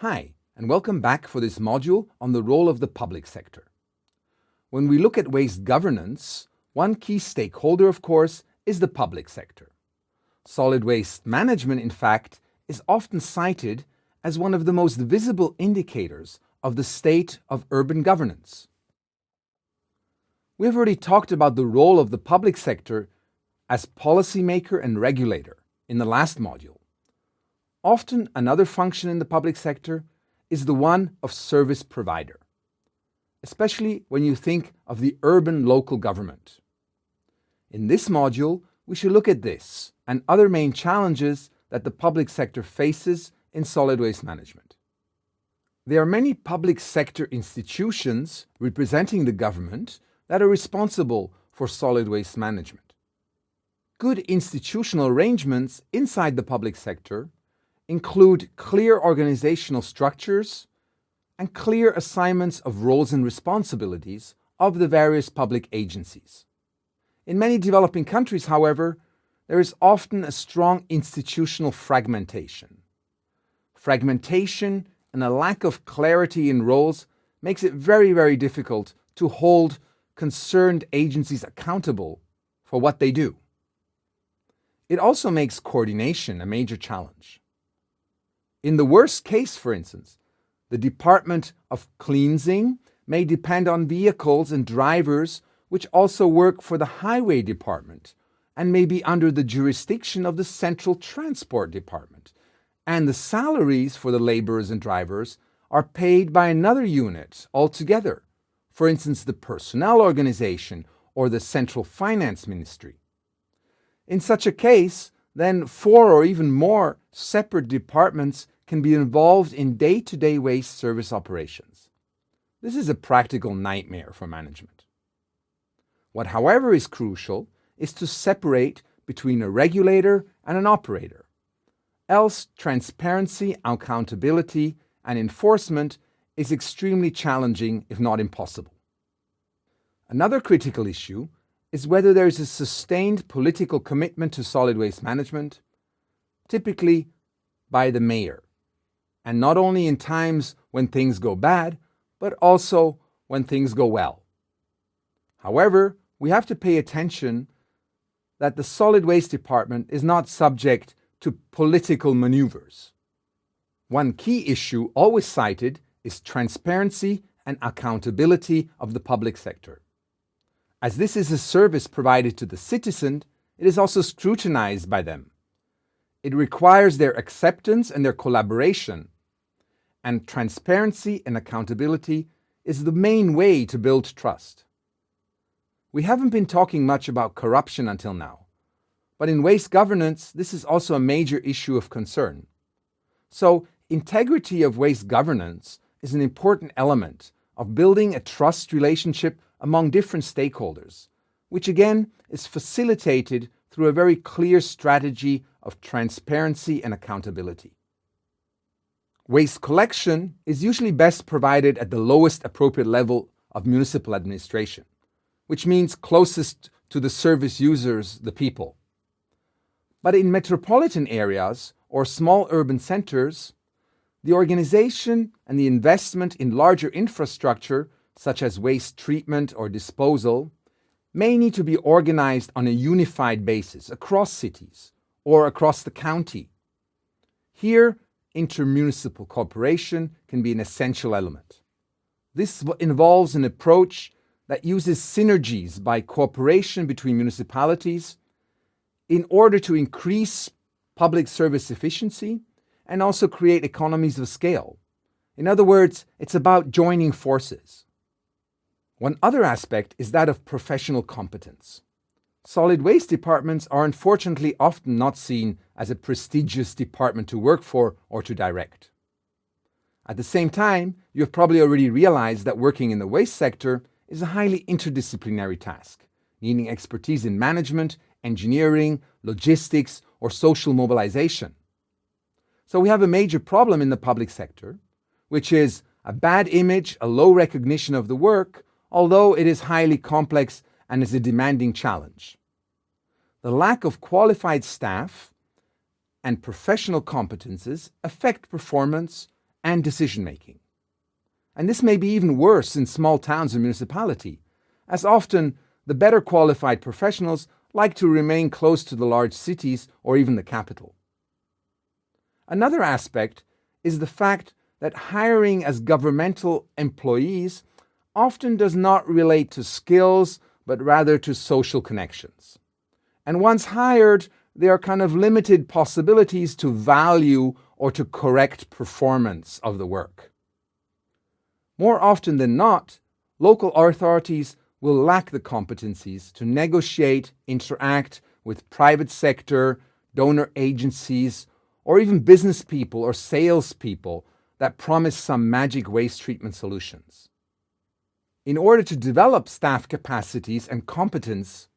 Hi, and welcome back for this module on the role of the public sector. When we look at waste governance, one key stakeholder, of course, is the public sector. Solid waste management, in fact, is often cited as one of the most visible indicators of the state of urban governance. We have already talked about the role of the public sector as policymaker and regulator in the last module. Often another function in the public sector is the one of service provider, especially when you think of the urban local government. In this module, we should look at this and other main challenges that the public sector faces in solid waste management. There are many public sector institutions representing the government that are responsible for solid waste management. Good institutional arrangements inside the public sector include clear organizational structures and clear assignments of roles and responsibilities of the various public agencies. In many developing countries, however, there is often a strong institutional fragmentation. Fragmentation and a lack of clarity in roles makes it very difficult to hold concerned agencies accountable for what they do. It also makes coordination a major challenge. In the worst case, for instance, the Department of Cleansing may depend on vehicles and drivers which also work for the Highway Department and may be under the jurisdiction of the Central Transport Department, and the salaries for the laborers and drivers are paid by another unit altogether, for instance the Personnel Organization or the Central Finance Ministry. In such a case, then 4 or even more separate departments can be involved in day-to-day waste service operations. This is a practical nightmare for management. What, however, is crucial is to separate between a regulator and an operator. Else, transparency, accountability, and enforcement is extremely challenging, if not impossible. Another critical issue is whether there is a sustained political commitment to solid waste management, typically by the mayor, and not only in times when things go bad, but also when things go well. However, we have to pay attention that the solid waste department is not subject to political maneuvers. One key issue always cited is transparency and accountability of the public sector. As this is a service provided to the citizen, it is also scrutinized by them. It requires their acceptance and their collaboration, and transparency and accountability is the main way to build trust. We haven't been talking much about corruption until now, but in waste governance, this is also a major issue of concern. So, integrity of waste governance is an important element of building a trust relationship among different stakeholders, which again is facilitated through a very clear strategy of transparency and accountability. Waste collection is usually best provided at the lowest appropriate level of municipal administration, which means closest to the service users, the people. But in metropolitan areas or small urban centers, the organization and the investment in larger infrastructure, such as waste treatment or disposal, may need to be organized on a unified basis across cities or across the county. Here, intermunicipal cooperation can be an essential element. This involves an approach that uses synergies by cooperation between municipalities in order to increase public service efficiency and also create economies of scale. In other words, it's about joining forces. One other aspect is that of professional competence. Solid waste departments are unfortunately often not seen as a prestigious department to work for or to direct. At the same time, you have probably already realized that working in the waste sector is a highly interdisciplinary task, needing expertise in management, engineering, logistics, or social mobilization. So we have a major problem in the public sector, which is a bad image, a low recognition of the work, although it is highly complex and is a demanding challenge. The lack of qualified staff and professional competences affect performance and decision-making. And this may be even worse in small towns or municipality, as often the better qualified professionals like to remain close to the large cities or even the capital. Another aspect is the fact that hiring as governmental employees often does not relate to skills, but rather to social connections. And once hired, there are kind of limited possibilities to value or to correct performance of the work. More often than not, local authorities will lack the competencies to negotiate, interact with private sector, donor agencies, or even business people or salespeople that promise some magic waste treatment solutions. In order to develop staff capacities and competence,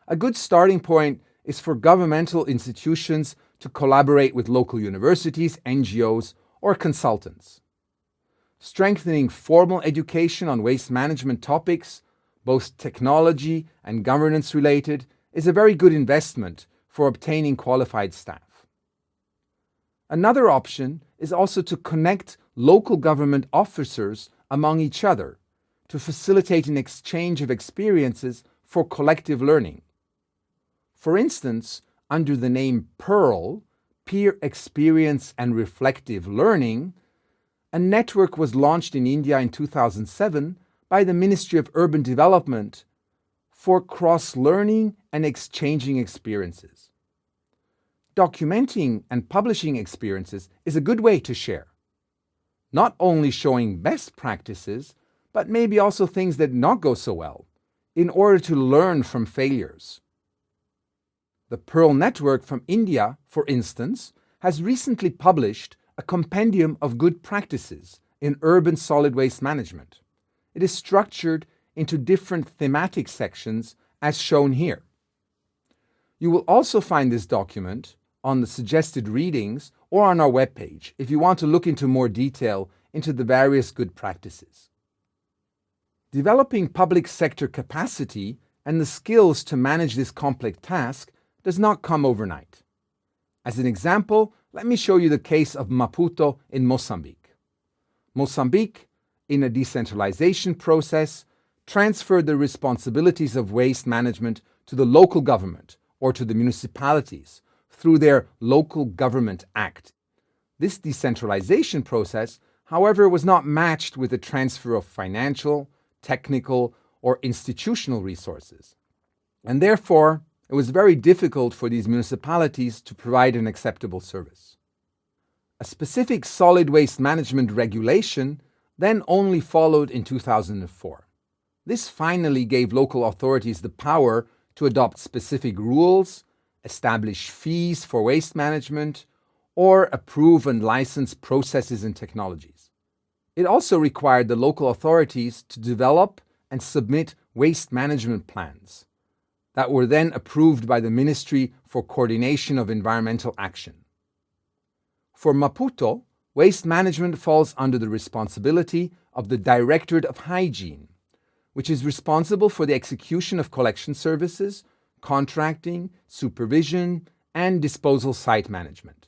a good starting point is for governmental institutions to collaborate with local universities, NGOs, or consultants. Strengthening formal education on waste management topics, both technology and governance related, is a very good investment for obtaining qualified staff. Another option is also to connect local government officers among each other to facilitate an exchange of experiences for collective learning. For instance, under the name PEARL, Peer Experience and Reflective Learning, a network was launched in India in 2007 by the Ministry of Urban Development for cross-learning and exchanging experiences. Documenting and publishing experiences is a good way to share, not only showing best practices, but maybe also things that not go so well, in order to learn from failures. The Pearl Network from India, for instance, has recently published a compendium of good practices in urban solid waste management. It is structured into different thematic sections as shown here. You will also find this document on the suggested readings or on our webpage if you want to look into more detail into the various good practices. Developing public sector capacity and the skills to manage this complex task does not come overnight. As an example, let me show you the case of Maputo in Mozambique. Mozambique, in a decentralization process, transferred the responsibilities of waste management to the local government or to the municipalities through their Local Government Act. This decentralization process, however, was not matched with the transfer of financial, technical, or institutional resources. And therefore, it was very difficult for these municipalities to provide an acceptable service. A specific solid waste management regulation then only followed in 2004. This finally gave local authorities the power to adopt specific rules, establish fees for waste management, or approve and license processes and technologies. It also required the local authorities to develop and submit waste management plans that were then approved by the Ministry for Coordination of Environmental Action. For Maputo, waste management falls under the responsibility of the Directorate of Hygiene, which is responsible for the execution of collection services, contracting, supervision, and disposal site management.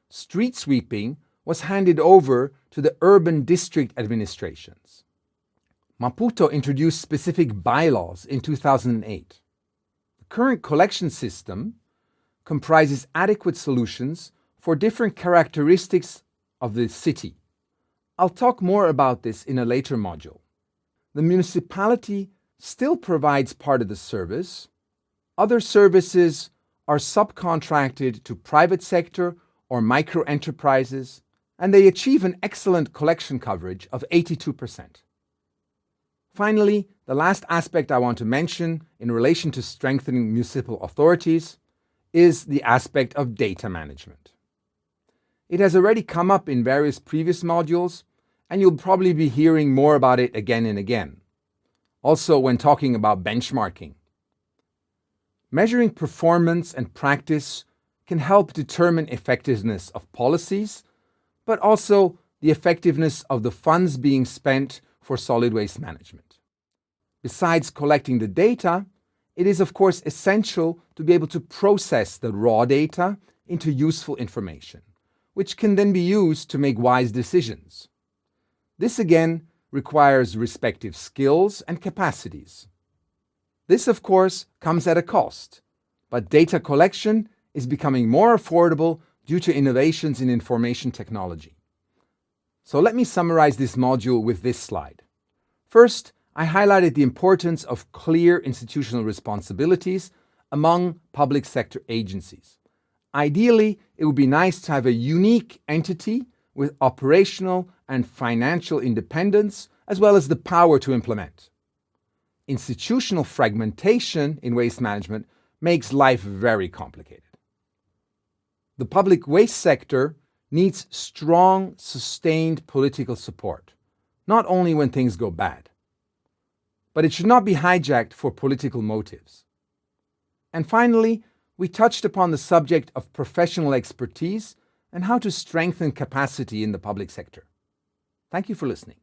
Street sweeping was handed over to the urban district administrations. Maputo introduced specific bylaws in 2008. The current collection system comprises adequate solutions for different characteristics of the city. I'll talk more about this in a later module. The municipality still provides part of the service. Other services are subcontracted to private sector or micro enterprises, and they achieve an excellent collection coverage of 82%. Finally, the last aspect I want to mention in relation to strengthening municipal authorities is the aspect of data management. It has already come up in various previous modules, and you'll probably be hearing more about it again and again. Also, when talking about benchmarking. Measuring performance and practice can help determine effectiveness of policies, but also the effectiveness of the funds being spent for solid waste management. Besides collecting the data, it is of course essential to be able to process the raw data into useful information, which can then be used to make wise decisions. This again requires respective skills and capacities. This, of course, comes at a cost, but data collection is becoming more affordable due to innovations in information technology. So let me summarize this module with this slide. First, I highlighted the importance of clear institutional responsibilities among public sector agencies. Ideally, it would be nice to have a unique entity with operational and financial independence, as well as the power to implement. Institutional fragmentation in waste management makes life very complicated. The public waste sector needs strong, sustained political support, not only when things go bad. But it should not be hijacked for political motives. And finally, we touched upon the subject of professional expertise and how to strengthen capacity in the public sector. Thank you for listening.